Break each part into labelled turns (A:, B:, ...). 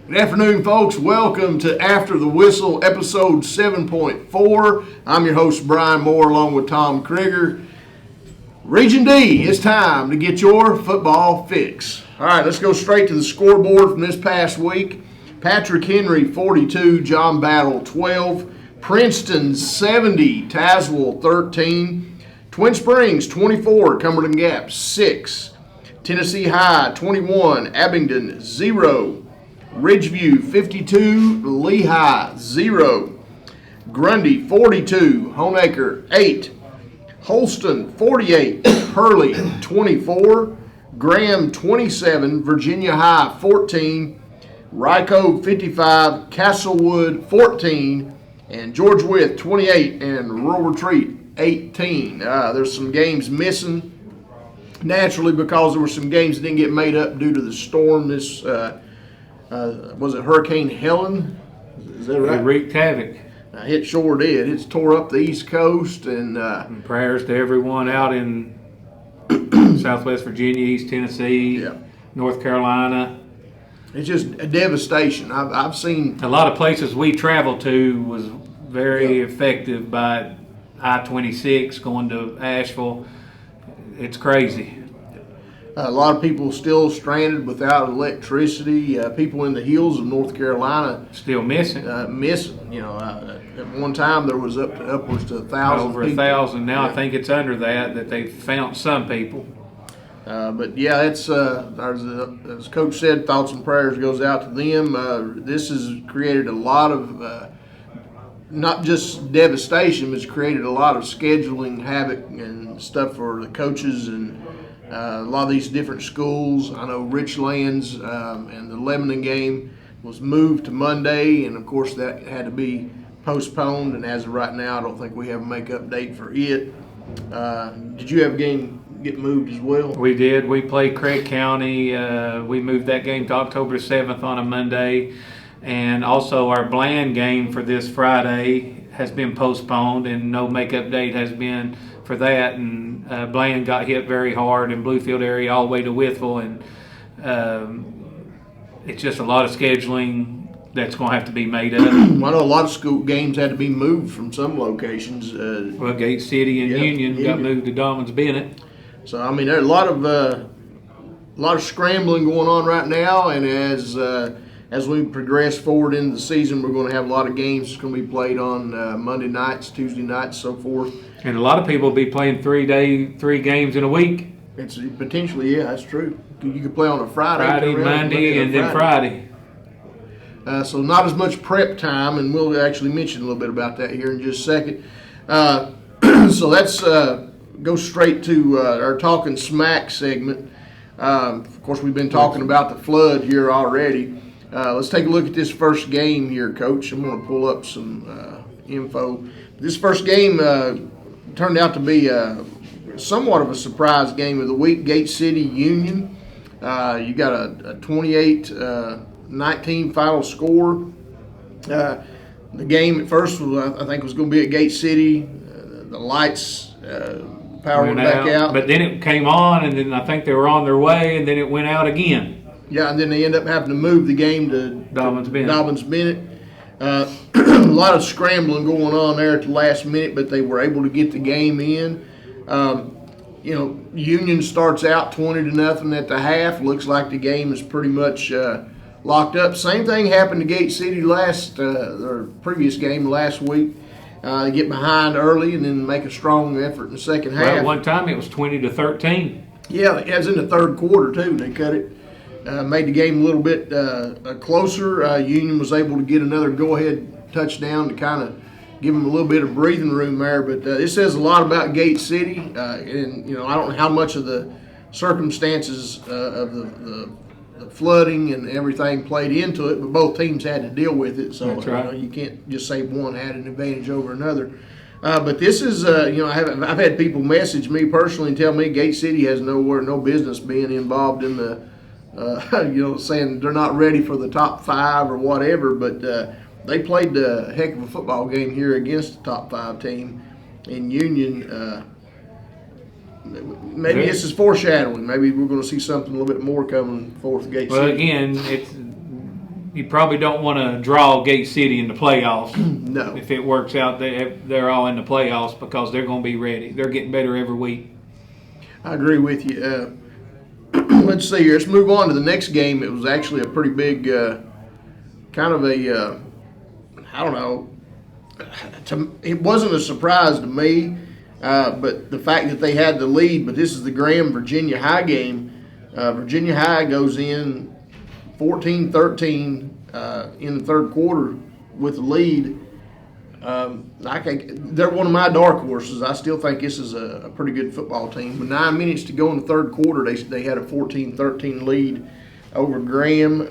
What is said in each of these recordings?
A: Good afternoon, folks. Welcome to After the Whistle, episode 7.4. I'm your host, Brian Moore, along with Tom Krieger. Region D, it's time to get your football fix. All right, let's go straight to the scoreboard from this past week. Patrick Henry, 42, John Battle, 12. Princeton, 70, Tazewell, 13. Twin Springs, 24, Cumberland Gap, 6. Tennessee High, 21, Abingdon, 0. Ridgeview, 52, Lehigh, 0. Grundy, 42, Honaker, 8. Holston, 48, Hurley, 24. Graham, 27, Virginia High, 14. Rycove, 55, Castlewood, 14. And George Wythe, 28, and Rural Retreat, 18. There's some games missing, naturally, because there were some games that didn't get made up due to the storm. This was it Hurricane Helen? Is that right?
B: It wreaked havoc.
A: It sure did. It's tore up the East Coast. And
B: prayers to everyone out in Southwest Virginia, East Tennessee, North Carolina.
A: It's just a devastation. I've seen
B: a lot of places we traveled to was very effective by I-26 going to Asheville. It's crazy.
A: A lot of people still stranded without electricity. People in the hills of North Carolina
B: still missing.
A: At one time there was upwards to 1,000.
B: Over 1,000. Now I think it's under that they found some people.
A: But yeah, it's as Coach said, thoughts and prayers goes out to them. This has created a lot of not just devastation, but it's created a lot of scheduling havoc and stuff for the coaches and a lot of these different schools. I know Richlands and the Lebanon game was moved to Monday, and of course that had to be postponed. And as of right now, I don't think we have a make-up date for it. Did you have a game get moved as well?
B: We did. We played Craig County. We moved that game to October 7th on a Monday. And also our Bland game for this Friday has been postponed, and no make-up date has been for that. And Bland got hit very hard in Bluefield area all the way to Wytheville. And it's just a lot of scheduling that's going to have to be made up.
A: I know a lot of school games had to be moved from some locations.
B: Well, Gate City and Union got moved to Dommins Bennett.
A: So I mean, there's a lot of scrambling going on right now, and as we progress forward into the season, we're going to have a lot of games that's going to be played on Monday nights, Tuesday nights, so forth.
B: And a lot of people will be playing 3 games in a week.
A: It's potentially, that's true. You could play on a Friday,
B: Monday, and then Friday.
A: So not as much prep time, and we'll actually mention a little bit about that here in just a second. So let's go straight to our Talking Smack segment. Of course, we've been talking about the flood here already. Let's take a look at this first game here, Coach. I'm going to pull up some info. This first game turned out to be somewhat of a surprise game of the week. Gate City Union. You got a 28-19 final score. The game at first I think was going to be at Gate City. The lights power went back out.
B: But then it came on, and then I think they were on their way, and then it went out again.
A: Yeah, and then they end up having to move the game to
B: Dobbins
A: Bennett. A lot of scrambling going on there at the last minute, but they were able to get the game in. Union starts out 20-0 at the half. Looks like the game is pretty much locked up. Same thing happened to Gate City their previous game last week. They get behind early and then make a strong effort in the second half.
B: Well, at one time it was 20-13.
A: Yeah, it was in the third quarter too. They cut it. Made the game a little bit closer. Union was able to get another go-ahead touchdown to kind of give them a little bit of breathing room there. But it says a lot about Gate City. And I don't know how much of the circumstances of the flooding and everything played into it, but both teams had to deal with it. So
B: that's right.
A: You can't just say one had an advantage over another. But this is, I've had people message me personally and tell me Gate City has no business being involved in the saying they're not ready for the top 5 or whatever, but they played a heck of a football game here against the top 5 team in Union. Maybe this is foreshadowing. Maybe we're going to see something a little bit more coming forth. Gate City.
B: Well, again, you probably don't want to draw Gate City in the playoffs.
A: No.
B: If it works out, they're all in the playoffs because they're going to be ready. They're getting better every week.
A: I agree with you. Let's see here. Let's move on to the next game. It was actually a pretty big, kind of a, I don't know. It wasn't a surprise to me, but the fact that they had the lead. But this is the Graham-Virginia High game. Virginia High goes in 14-13 in the third quarter with the lead. They're one of my dark horses. I still think this is a pretty good football team. With 9 minutes to go in the third quarter, they had a 14-13 lead over Graham.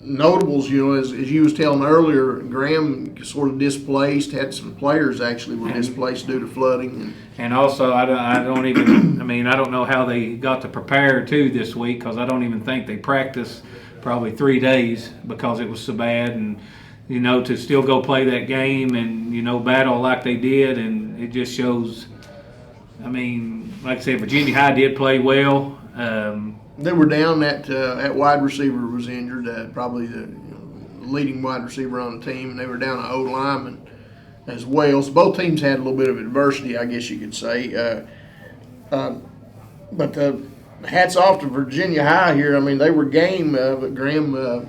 A: Notables, as you was telling earlier, Graham sort of displaced. Had some players actually were displaced due to flooding.
B: And also, I don't know how they got to prepare too this week because I don't even think they practiced probably 3 days because it was so bad. And to still go play that game and battle like they did, and it just shows. Like I said, Virginia High did play well.
A: They were down at wide receiver was injured, probably the leading wide receiver on the team, and they were down an old lineman as well. So both teams had a little bit of adversity, I guess you could say. But hats off to Virginia High here. They were game, but Graham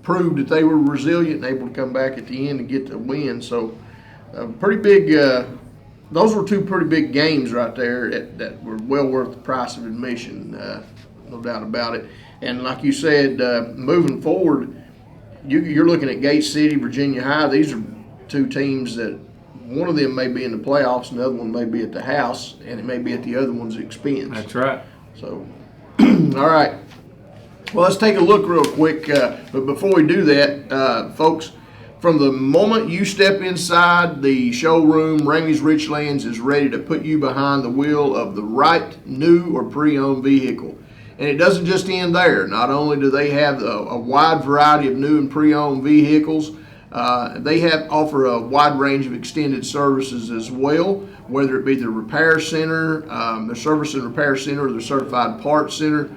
A: proved that they were resilient and able to come back at the end and get the win. So pretty big. Those were two pretty big games right there that were well worth the price of admission, no doubt about it. And like you said, moving forward, you're looking at Gate City, Virginia High. These are two teams that one of them may be in the playoffs, and the other one may be at the house, and it may be at the other one's expense.
B: That's right.
A: So, all right. Well, let's take a look real quick. But before we do that, folks, from the moment you step inside the showroom, Ramey's Richlands is ready to put you behind the wheel of the right new or pre-owned vehicle. And it doesn't just end there. Not only do they have a wide variety of new and pre-owned vehicles, they offer a wide range of extended services as well, whether it be the repair center, their service and repair center, or their certified parts center.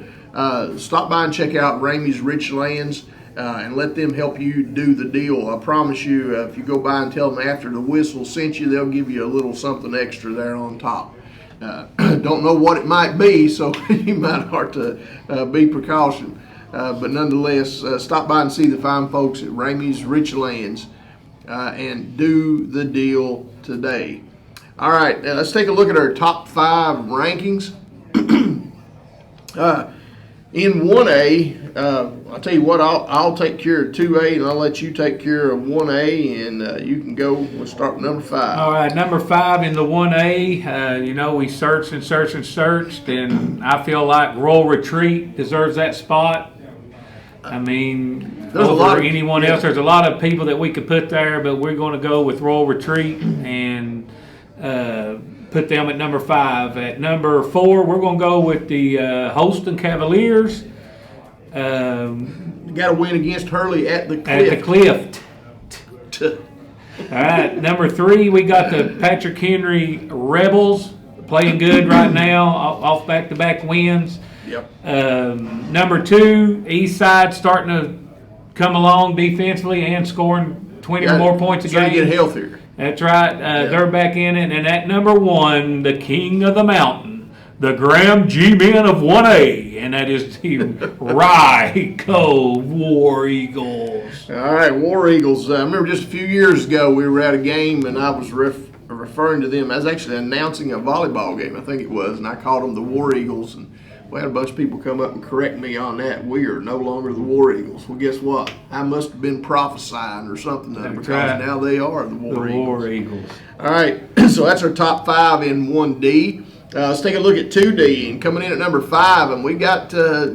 A: Stop by and check out Ramey's Richlands. And let them help you do the deal. I promise you, if you go by and tell them After the Whistle sent you, they'll give you a little something extra there on top. Don't know what it might be, so you might have to be precautioned. But nonetheless, stop by and see the fine folks at Ramey's Richlands and do the deal today. All right, let's take a look at our top 5 rankings. In 1A, I'll tell you what, I'll take care of 2A, and I'll let you take care of 1A, and you can go. We'll start with number 5.
B: All right, number 5 in the 1A, we searched and searched and searched, and I feel like Royal Retreat deserves that spot.
A: There's
B: over anyone else. There's a lot of people that we could put there, but we're going to go with Royal Retreat and put them at number 5. At number 4, we're going to go with the Holston Cavaliers.
A: Got to win against Hurley at the Cliff.
B: At the Cliff. All right, number 3, we got the Patrick Henry Rebels playing good right now, off back-to-back wins.
A: Yep.
B: Number 2, Eastside starting to come along defensively and scoring 20 or more points a game.
A: Trying to get healthier.
B: That's right. They're back in it. And at number 1, the king of the mountain, the Graham G-Men of 1A, and that is the Rye Cove War Eagles.
A: All right, War Eagles. I remember just a few years ago we were at a game, and I was referring to them. I was actually announcing a volleyball game, I think it was, and I called them the War Eagles. And we had a bunch of people come up and correct me on that. We are no longer the War Eagles. Well, guess what? I must have been prophesying or something because now they are the War Eagles.
B: War Eagles.
A: All right, so that's our top 5 in 1D. Let's take a look at 2D. And coming in at number 5, and we got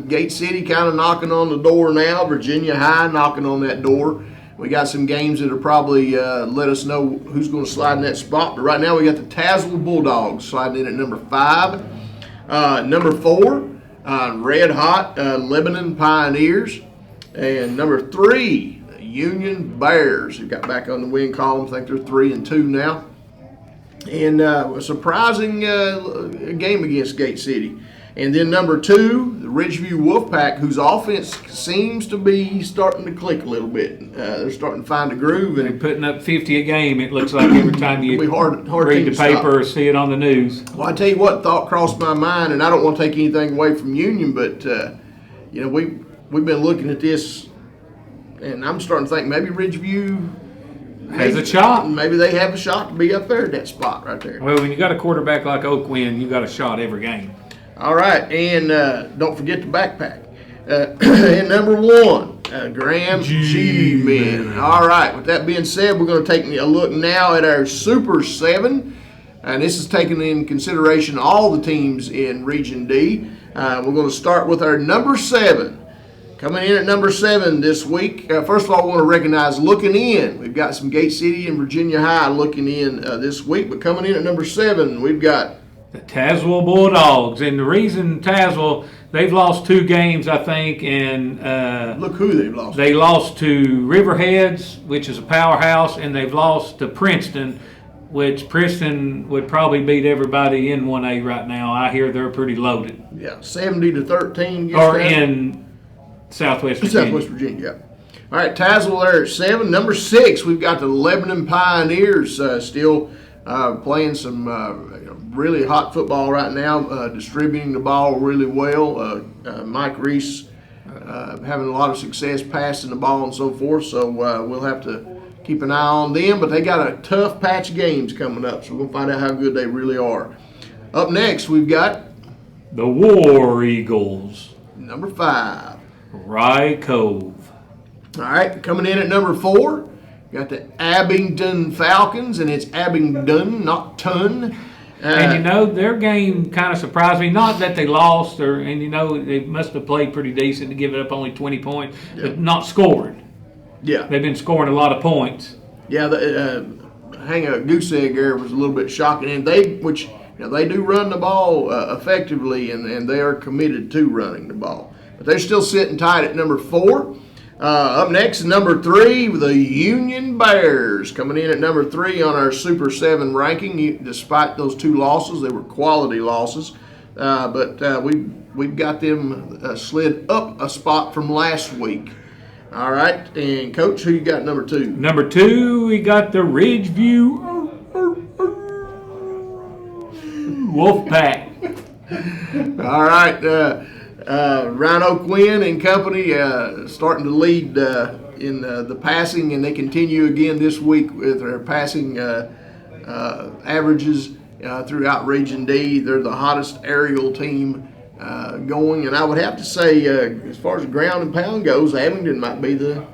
A: Gate City kind of knocking on the door now. Virginia High knocking on that door. We got some games that will probably let us know who's going to slide in that spot. But right now we got the Tazewell Bulldogs sliding in at number 5. Number 4, Red Hot Lebanon Pioneers. And number 3, the Union Bears, who got back on the win column. I think they're 3-2 now. And a surprising game against Gate City. And then number 2, the Ridgeview Wolfpack, whose offense seems to be starting to click a little bit. They're starting to find a groove.
B: They're putting up 50 a game, it looks like, every time you read the paper or see it on the news.
A: Well, I tell you what, thought crossed my mind, and I don't want to take anything away from Union, but, we've been looking at this, and I'm starting to think maybe Ridgeview
B: has a shot.
A: Maybe they have a shot to be up there at that spot right there.
B: Well, when you got a quarterback like Oakwin, you got a shot every game.
A: All right, and don't forget the backpack. And number 1, Graham G-Men. All right, with that being said, we're going to take a look now at our Super 7. And this is taking in consideration all the teams in Region D. We're going to start with our number 7. Coming in at number 7 this week, first of all, I want to recognize looking in. We've got some Gate City and Virginia High looking in this week, but coming in at number 7, we've got
B: the Tazewell Bulldogs. And the reason Tazewell, they've lost 2 games, I think, and
A: look who they've lost.
B: They lost to Riverheads, which is a powerhouse, and they've lost to Princeton, which Princeton would probably beat everybody in 1A right now. I hear they're pretty loaded.
A: Yeah, 70-13.
B: Or in Southwest
A: Virginia, yeah. All right, Tazewell there at 7. Number 6, we've got the Lebanon Pioneers still playing some really hot football right now, distributing the ball really well. Mike Reese having a lot of success passing the ball and so forth, so we'll have to keep an eye on them. But they got a tough patch of games coming up, so we're going to find out how good they really are. Up next, we've got
B: the War Eagles.
A: Number 5.
B: Rye Cove.
A: All right, coming in at number 4, got the Abingdon Falcons, and it's Abingdon, not Ton.
B: And their game kind of surprised me. Not that they lost, they must have played pretty decent to give it up only 20 points, but not scoring.
A: Yeah,
B: they've been scoring a lot of points.
A: Yeah, hang a goose egg there was a little bit shocking, and they do run the ball effectively, and they are committed to running the ball. But they're still sitting tight at number 4. Up next, number 3, the Union Bears. Coming in at number 3 on our Super 7 ranking. Despite those 2 losses, they were quality losses. But we've got them slid up a spot from last week. All right, and Coach, who you got number 2?
B: Number 2, we got the Ridgeview Wolfpack.
A: All right, Rhino Quinn and company starting to lead in the passing, and they continue again this week with their passing averages throughout Region D. They're the hottest aerial team going, and I would have to say, as far as ground and pound goes, Abingdon might be the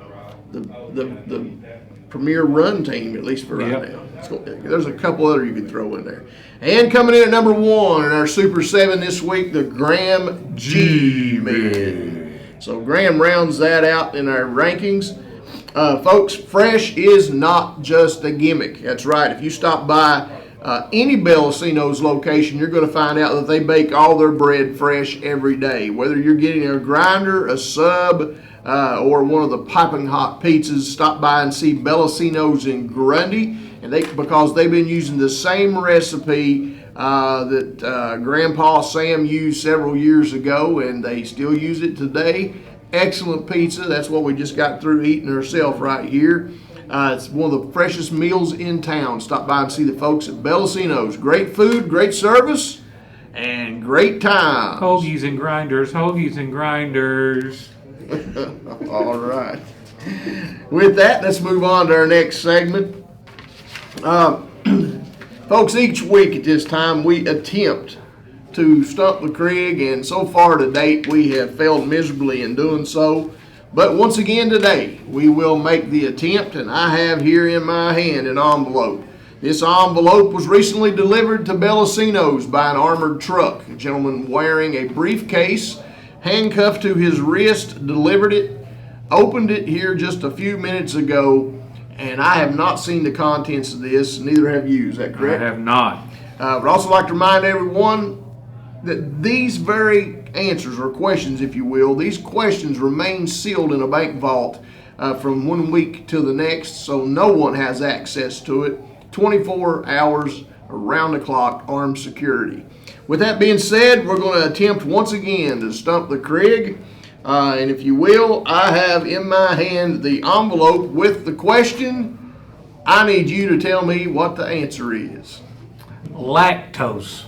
A: premier run team, at least for right now. There's a couple other you could throw in there. And coming in at number 1 in our Super 7 this week, the Graham G-Men. So Graham rounds that out in our rankings. Folks, fresh is not just a gimmick. That's right. If you stop by any Bellacino's location, you're going to find out that they bake all their bread fresh every day. Whether you're getting a grinder, a sub, or one of the piping hot pizzas, stop by and see Bellacino's in Grundy. And because they've been using the same recipe that Grandpa Sam used several years ago, and they still use it today. Excellent pizza. That's what we just got through eating ourselves right here. It's one of the freshest meals in town. Stop by and see the folks at Bellacino's. Great food, great service, and great time.
B: Hoagies and grinders, hoagies and grinders.
A: All right. With that, let's move on to our next segment. Folks, each week at this time we attempt to stump the Crig, and so far to date we have failed miserably in doing so. But once again today we will make the attempt, and I have here in my hand an envelope. This envelope was recently delivered to Bellacino's by an armored truck. A gentleman wearing a briefcase, handcuffed to his wrist, delivered it, opened it here just a few minutes ago, and I have not seen the contents of this, neither have you. Is that correct?
B: I have not.
A: I'd also like to remind everyone that these very answers, or questions if you will, these questions remain sealed in a bank vault from 1 week to the next, so no one has access to it. 24 hours around the clock, armed security. with that being said, we're going to attempt once again to stump the Crig. And if you will, I have in my hand the envelope with the question. I need you to tell me what the answer is.
B: Lactose.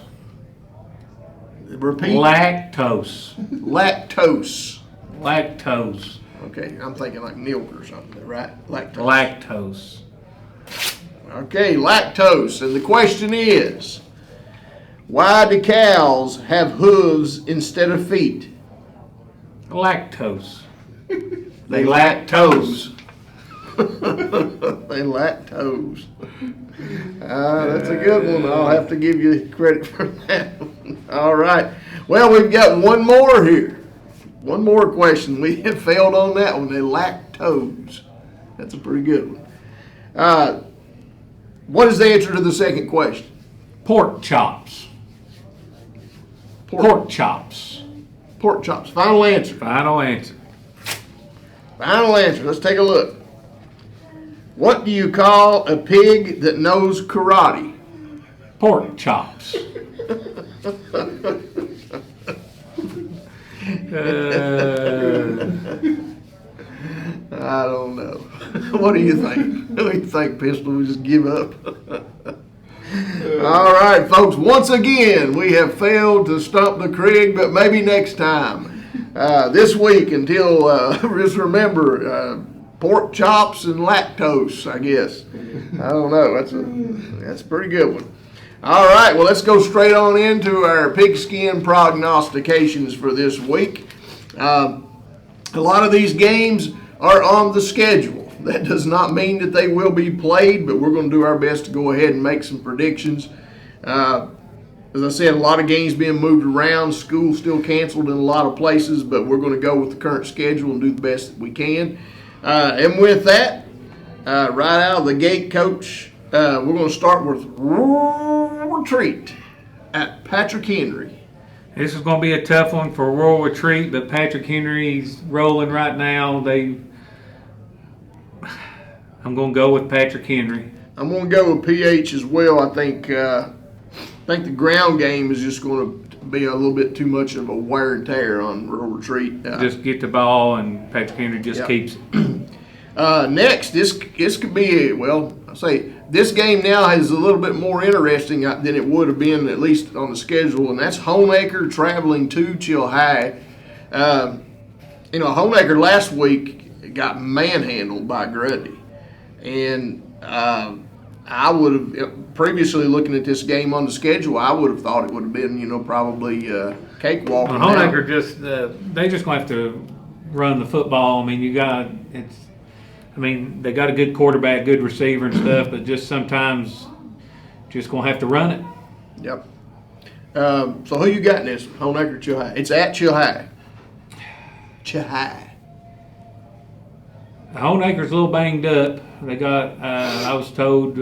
A: Repeat.
B: Lactose.
A: Lactose.
B: Lactose.
A: Okay, I'm thinking like milk or something, right?
B: Lactose.
A: Okay, lactose. And the question is, why do cows have hooves instead of feet?
B: Lactose.
A: They lactose. They lactose. That's a good one. I'll have to give you credit for that one. All right. Well, we've got one more here. One more question. We have failed on that one. They lactose. That's a pretty good one. What is the answer to the second question?
B: Pork chops. Pork chops.
A: Pork chops. Final answer.
B: Final answer.
A: Final answer. Let's take a look. What do you call a pig that knows karate?
B: Pork chops.
A: I don't know. What do you think? What do you think, Pistol? We just give up? All right, folks. Once again, we have failed to stump the Crig, but maybe next time. This week, until just remember, pork chops and lactose, I guess. I don't know. That's a pretty good one. All right, well, let's go straight on into our pigskin prognostications for this week. A lot of these games are on the schedule. That does not mean that they will be played, but we're going to do our best to go ahead and make some predictions. As I said, a lot of games being moved around. School still canceled in a lot of places, but we're going to go with the current schedule and do the best that we can. And with that, right out of the gate, Coach, we're going to start with Rural Retreat at Patrick Henry.
B: This is going to be a tough one for Rural Retreat, but Patrick Henry's rolling right now. I'm going to go with Patrick Henry.
A: I'm going to go with PH as well. I think the ground game is just going to be a little bit too much of a wear and tear on Rural Retreat.
B: Just get the ball, and Patrick Henry just keeps it.
A: Next, this could be, this game now is a little bit more interesting than it would have been, at least on the schedule, and that's Homeacre traveling to Chilhowee. Homeacre last week got manhandled by Grundy, and I would have, previously looking at this game on the schedule, I would have thought it would have been, probably cakewalk.
B: Well, Homeacre they just going to have to run the football. I mean, they got a good quarterback, good receiver and stuff, but just sometimes just going to have to run it.
A: Yep. So who you got in this? Homeacre, Chilhowee. It's at Chilhowee.
B: Homeacre's a little banged up. They got, I was told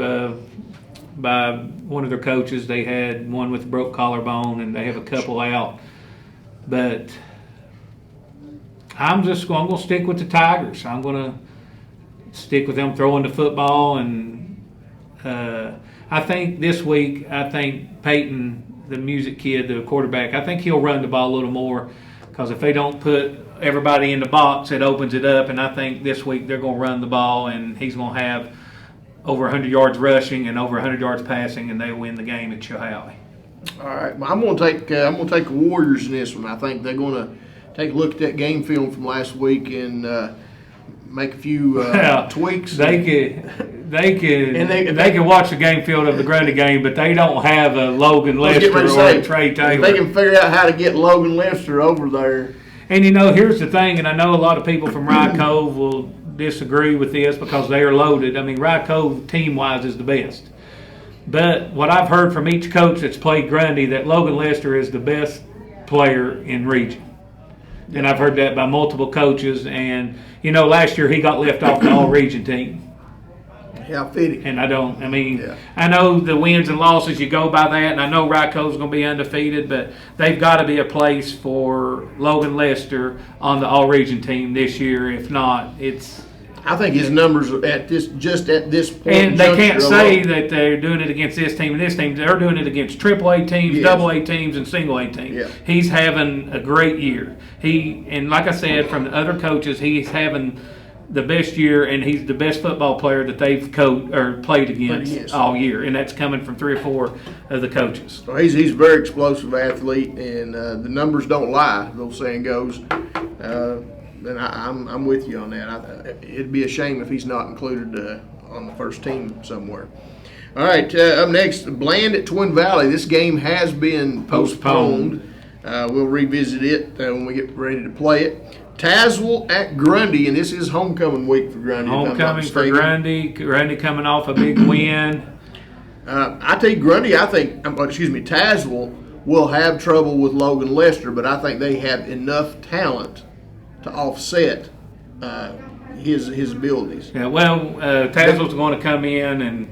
B: by one of their coaches, they had one with a broke collarbone, and they have a couple out. But I'm going to stick with the Tigers. I'm going to stick with them throwing the football, and I think this week, Peyton, the music kid, the quarterback, I think he'll run the ball a little more, because if they don't put everybody in the box, it opens it up, and I think this week they're going to run the ball, and he's going to have over 100 yards rushing and over 100 yards passing, and they win the game at Chilhowee.
A: All right, I'm going to take the Warriors in this one. I think they're going to take a look at that game film from last week and make a few tweaks.
B: They can watch the game field of the Grundy game, but they don't have a Logan Lester or a Trey Taylor.
A: They can figure out how to get Logan Lester over there.
B: And here's the thing, and I know a lot of people from Rye Cove will disagree with this because they are loaded. I mean, Rye Cove team-wise is the best. But what I've heard from each coach that's played Grundy, that Logan Lester is the best player in region. And I've heard that by multiple coaches. And, last year he got left off the all-region team.
A: How fitting.
B: And I know the wins and losses, you go by that, and I know Rye Cove's going to be undefeated, but they've got to be a place for Logan Lester on the all-region team this year. If not, it's
A: I think his numbers are at this point.
B: And they can't say that they're doing it against this team and this team. They're doing it against AAA teams,
A: Yes.
B: AA teams, and single A teams.
A: Yeah.
B: He's having a great year. And like I said, from the other coaches, he's having the best year, and he's the best football player that they've played against all year, and that's coming from 3 or 4 of the coaches.
A: So he's a very explosive athlete, and the numbers don't lie. The old saying goes. And I'm with you on that. It'd be a shame if he's not included on the first team somewhere. All right, up next, Bland at Twin Valley. This game has been postponed. We'll revisit it when we get ready to play it. Tazewell at Grundy, and this is homecoming week for Grundy.
B: Homecoming for Grundy. Grundy coming off a big win.
A: I tell you, Grundy, Tazewell will have trouble with Logan Lester, but I think they have enough talent to offset his abilities.
B: Yeah, well, Tazewell's going to come in and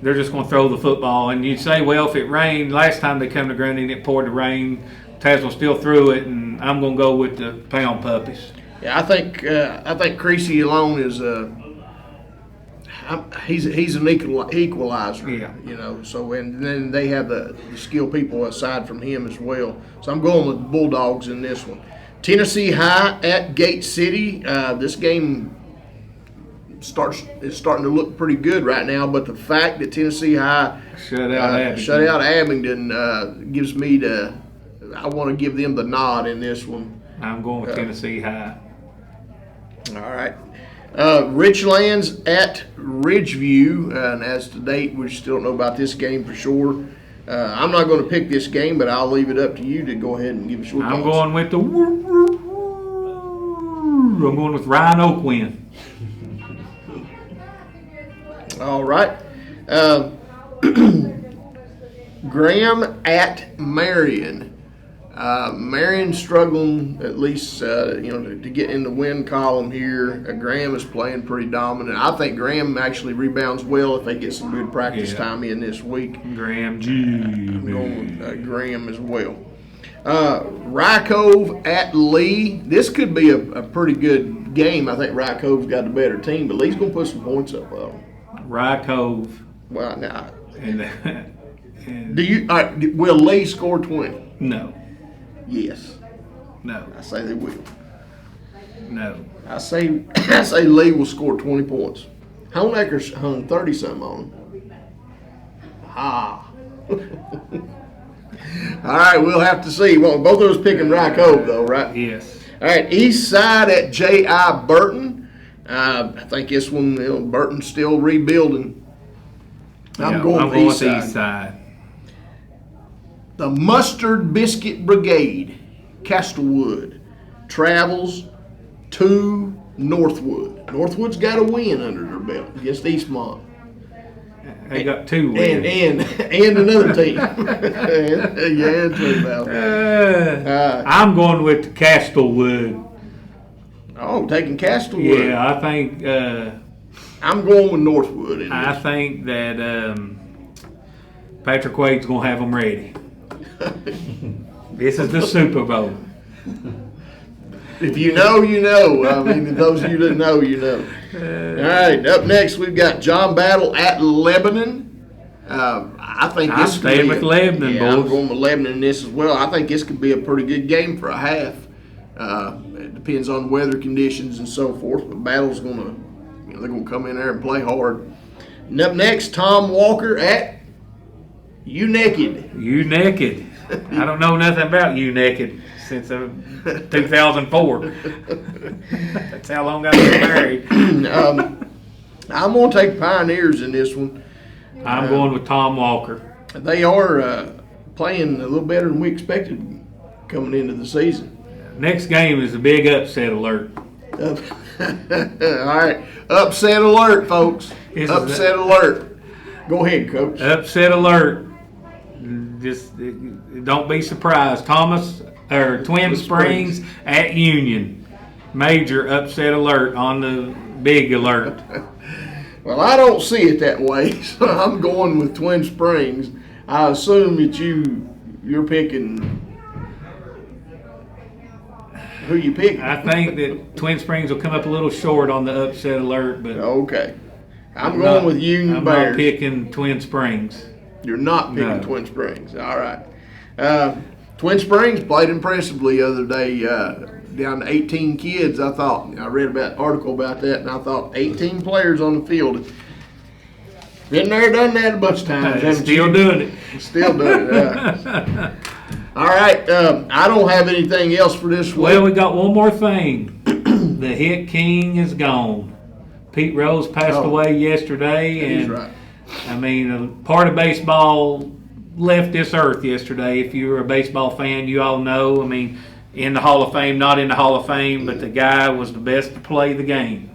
B: they're just going to throw the football. And you say, well, if it rained, last time they come to Grundy and it poured the rain, Tazewell still threw it, and I'm going to go with the Pound Puppies.
A: Yeah, I think Creasy alone is he's an equalizer.
B: Yeah.
A: You know. So and then they have the skilled people aside from him as well. So I'm going with Bulldogs in this one. Tennessee High at Gate City. This game is starting to look pretty good right now, but the fact that Tennessee High shut out Abingdon gives me I want to give them the nod in this one.
B: I'm going with Tennessee High.
A: All right. Richlands at Ridgeview, and as to date, we still don't know about this game for sure. I'm not going to pick this game, but I'll leave it up to you to go ahead and give us your thoughts.
B: I'm going with Ryan Oakwin.
A: All right. Graham at Marion. Marion struggling at least, to get in the win column here. Graham is playing pretty dominant. I think Graham actually rebounds well if they get some good practice time in this week.
B: I'm
A: going with Graham as well. Rye Cove at Lee. This could be a pretty good game. I think Rye Cove's got the better team, but Lee's going to put some points up on them.
B: Rye Cove.
A: Well, now, will Lee score 20?
B: No.
A: Yes.
B: No.
A: I say they will.
B: No.
A: I say Lee will score 20 points. Honecker's hung 30-something on him. All right, we'll have to see. Well, both of us picking Rye Cove, though, right?
B: Yes.
A: All right, East Side at J.I. Burton. I think this one, Burton's still rebuilding. I'm going with East Side. The Mustard Biscuit Brigade, Castlewood, travels to Northwood. Northwood's got a win under their belt against Eastmont.
B: They got 2 wins.
A: And another team. Yeah, Twin Valley.
B: I'm going with Castlewood.
A: Oh, taking Castlewood.
B: Yeah, I think.
A: I'm going with Northwood.
B: I think that Patrick Wade's going to have them ready. This is the Super Bowl.
A: If you know, you know. I mean, those of you that know, you know. All right, up next we've got John Battle at Lebanon. I think this
B: I'm staying with Lebanon, boys.
A: I'm going with Lebanon in this as well. I think this could be a pretty good game for a half. It depends on weather conditions and so forth. But Battle's going to, they're going to come in there and play hard. And up next, Tom Walker at You Naked.
B: You Naked. I don't know nothing about You Naked since 2004. That's how long I've been married.
A: I'm going to take Pioneers in this one.
B: I'm going with Tom Walker.
A: They are playing a little better than we expected coming into the season.
B: Next game is a big upset alert.
A: All right. Upset alert, folks. Upset alert. Go ahead, Coach.
B: Upset alert. Just don't be surprised. Twin Springs at Union. Major upset alert on the big alert.
A: Well, I don't see it that way, so I'm going with Twin Springs. I assume that you're picking. Who you picking?
B: I think that Twin Springs will come up a little short on the upset alert, but
A: Okay. I'm going with Union Bears.
B: I'm not picking Twin Springs.
A: You're not picking Twin Springs. All right. Twin Springs played impressively the other day, down to 18 kids. I read about an article about that, and I thought 18 players on the field. Been there, done that a bunch of times.
B: Still doing it.
A: Still doing it. All right. I don't have anything else for this week.
B: Well, we got one more thing. The hit king is gone. Pete Rose passed away yesterday, and
A: he's right.
B: I mean, a part of baseball left this earth yesterday. If you're a baseball fan, you all know. I mean, in the Hall of Fame, not in the Hall of Fame, but the guy was the best to play the game.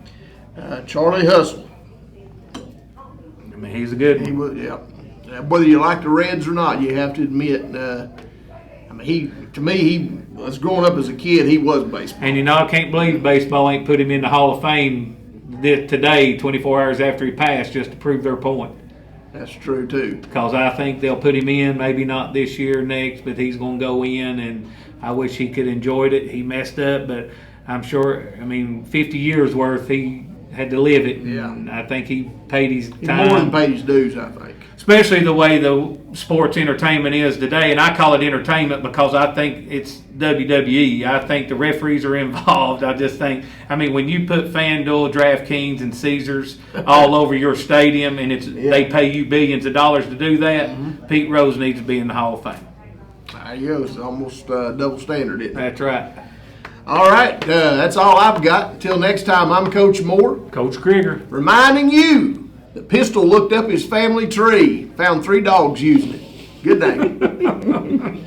A: Charlie Hustle.
B: I mean, he's a good one.
A: He was, yeah. Whether you like the Reds or not, you have to admit. I mean, to me, he was growing up as a kid. He was baseball.
B: And I can't believe baseball ain't put him in the Hall of Fame today, 24 hours after he passed, just to prove their point.
A: That's true too.
B: Because I think they'll put him in, maybe not this year, next, but he's going to go in, and I wish he could enjoyed it. He messed up, but I'm sure, 50 years worth, he had to live it.
A: Yeah.
B: And I think he paid his time.
A: He more than paid his dues, I think.
B: Especially the way the sports entertainment is today, and I call it entertainment because I think it's WWE. I think the referees are involved. I just think, when you put FanDuel, DraftKings, and Caesars all over your stadium, and they pay you billions of dollars to do that, Pete Rose needs to be in the Hall of Fame.
A: There you go. It's almost double standard, isn't it?
B: That's right.
A: All right. That's all I've got. Until next time, I'm Coach Moore.
B: Coach Krieger.
A: Reminding you, the pistol looked up his family tree, found 3 dogs using it. Good day.